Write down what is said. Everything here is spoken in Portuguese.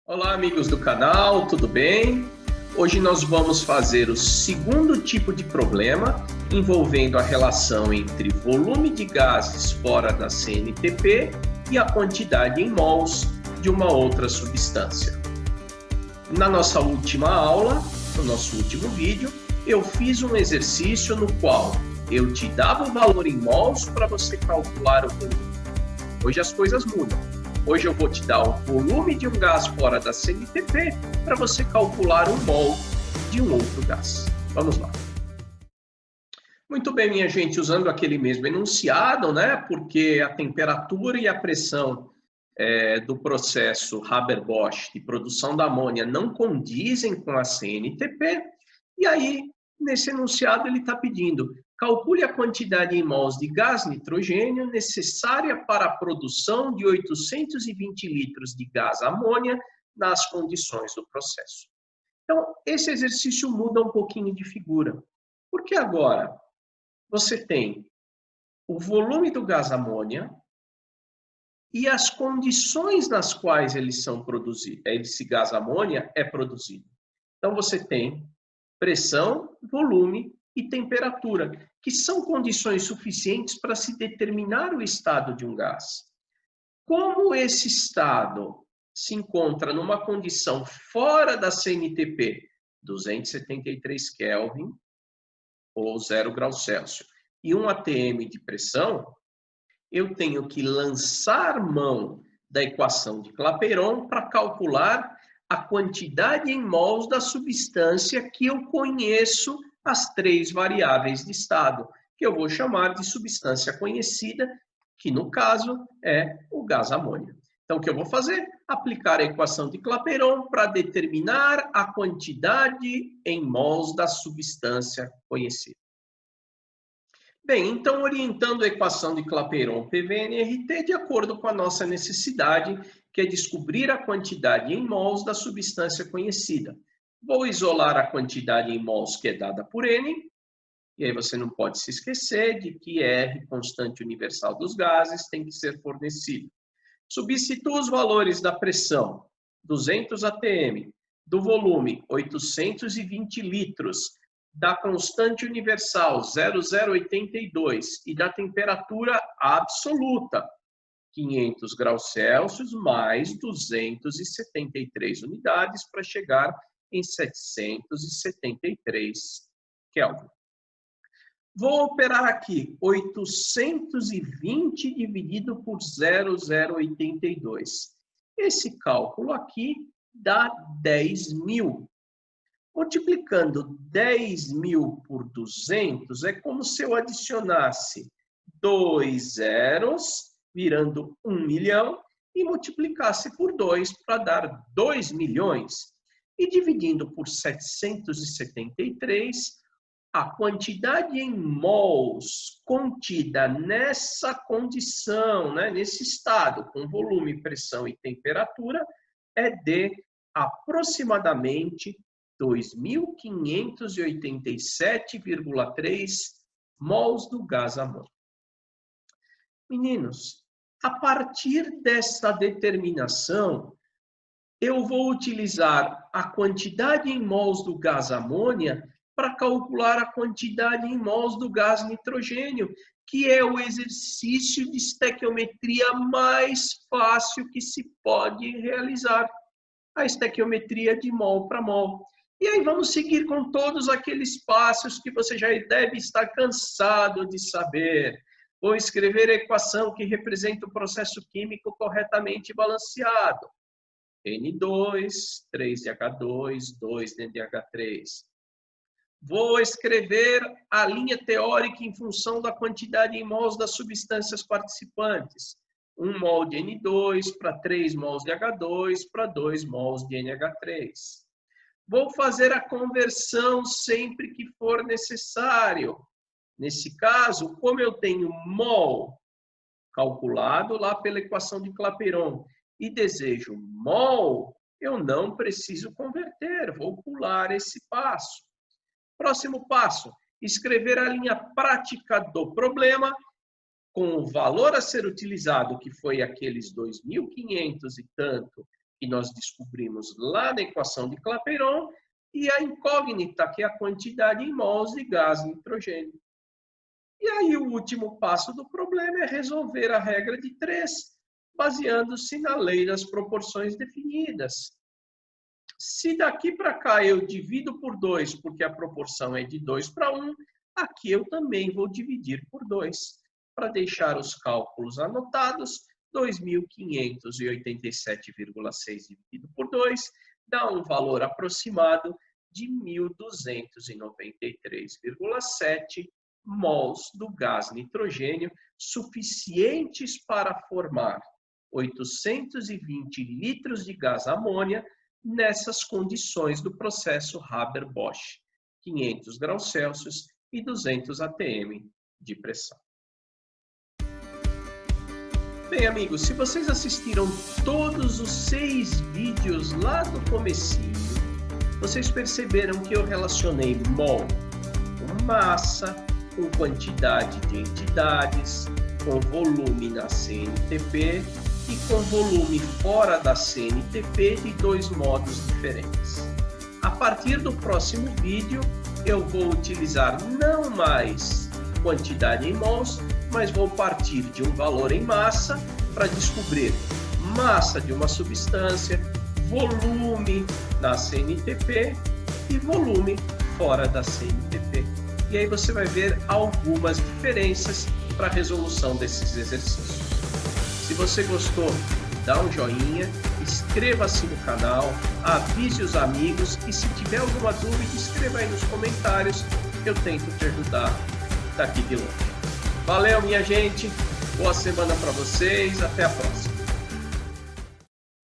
Olá, amigos do canal, tudo bem? Hoje nós vamos fazer o segundo tipo de problema envolvendo a relação entre volume de gases fora da CNTP e a quantidade em mols de uma outra substância. Na nossa última aula, no nosso último vídeo, eu fiz um exercício no qual eu te dava o valor em mols para você calcular o volume. Hoje as coisas mudam. Hoje eu vou te dar o volume de um gás fora da CNTP para você calcular um mol de um outro gás. Vamos lá. Muito bem, minha gente, usando aquele mesmo enunciado, né? Porque a temperatura e a pressão do processo Haber-Bosch de produção da amônia não condizem com a CNTP. E aí, nesse enunciado, ele está pedindo: calcule a quantidade em mols de gás nitrogênio necessária para a produção de 820 litros de gás amônia nas condições do processo. Então, esse exercício muda um pouquinho de figura, porque agora você tem o volume do gás amônia e as condições nas quais esse gás amônia é produzido. Então, você tem pressão, volume e temperatura, que são condições suficientes para se determinar o estado de um gás. Como esse estado se encontra numa condição fora da CNTP, 273 Kelvin ou 0 graus Celsius, e 1 atm de pressão, eu tenho que lançar mão da equação de Clapeyron para calcular a quantidade em mols da substância que eu conheço as três variáveis de estado, que eu vou chamar de substância conhecida, que no caso é o gás amônia. Então, o que eu vou fazer? Aplicar a equação de Clapeyron para determinar a quantidade em mols da substância conhecida. Bem, então, orientando a equação de Clapeyron PV-nRT de acordo com a nossa necessidade, que é descobrir a quantidade em mols da substância conhecida. Vou isolar a quantidade em mols que é dada por N, e aí você não pode se esquecer de que R, constante universal dos gases, tem que ser fornecido. Substituo os valores da pressão, 200 atm, do volume, 820 litros, da constante universal 0,082 e da temperatura absoluta 500 graus Celsius mais 273 unidades para chegar em 773 Kelvin. Vou operar aqui 820 dividido por 0,082. Esse cálculo aqui dá 10.000. Multiplicando 10.000 por 200, é como se eu adicionasse 2 zeros, virando 1 milhão, e multiplicasse por 2 para dar 2 milhões. E dividindo por 773, a quantidade em mols contida nessa condição, né, nesse estado, com volume, pressão e temperatura, é de aproximadamente 2.587,3 mols do gás amônia. Meninos, a partir dessa determinação, eu vou utilizar a quantidade em mols do gás amônia para calcular a quantidade em mols do gás nitrogênio, que é o exercício de estequiometria mais fácil que se pode realizar. A estequiometria de mol para mol. E aí vamos seguir com todos aqueles passos que você já deve estar cansado de saber. Vou escrever a equação que representa o processo químico corretamente balanceado. N2, 3NH2, 2NH3. Vou escrever a linha teórica em função da quantidade em mols das substâncias participantes. 1 mol de N2 para 3 mols de H2 para 2 mols de NH3. Vou fazer a conversão sempre que for necessário. Nesse caso, como eu tenho mol calculado lá pela equação de Clapeyron e desejo mol, eu não preciso converter, vou pular esse passo. Próximo passo, escrever a linha prática do problema com o valor a ser utilizado, que foi aqueles 2.500 e tanto, que nós descobrimos lá na equação de Clapeyron, e a incógnita, que é a quantidade em mols de gás nitrogênio. E aí o último passo do problema é resolver a regra de 3, baseando-se na lei das proporções definidas. Se daqui para cá eu divido por 2, porque a proporção é de 2:1, aqui eu também vou dividir por 2. Para deixar os cálculos anotados, 2.587,6 dividido por 2 dá um valor aproximado de 1.293,7 mols do gás nitrogênio, suficientes para formar 820 litros de gás amônia nessas condições do processo Haber-Bosch, 500 graus Celsius e 200 atm de pressão. Bem, amigos, se vocês assistiram todos os 6 vídeos lá do comecinho, vocês perceberam que eu relacionei mol com massa, com quantidade de entidades, com volume na CNTP e com volume fora da CNTP de 2 modos diferentes. A partir do próximo vídeo, eu vou utilizar não mais quantidade em mols, mas vou partir de um valor em massa para descobrir massa de uma substância, volume na CNTP e volume fora da CNTP. E aí você vai ver algumas diferenças para a resolução desses exercícios. Se você gostou, dá um joinha, inscreva-se no canal, avise os amigos e se tiver alguma dúvida, escreva aí nos comentários que eu tento te ajudar daqui de longe. Valeu, minha gente, boa semana para vocês, até a próxima.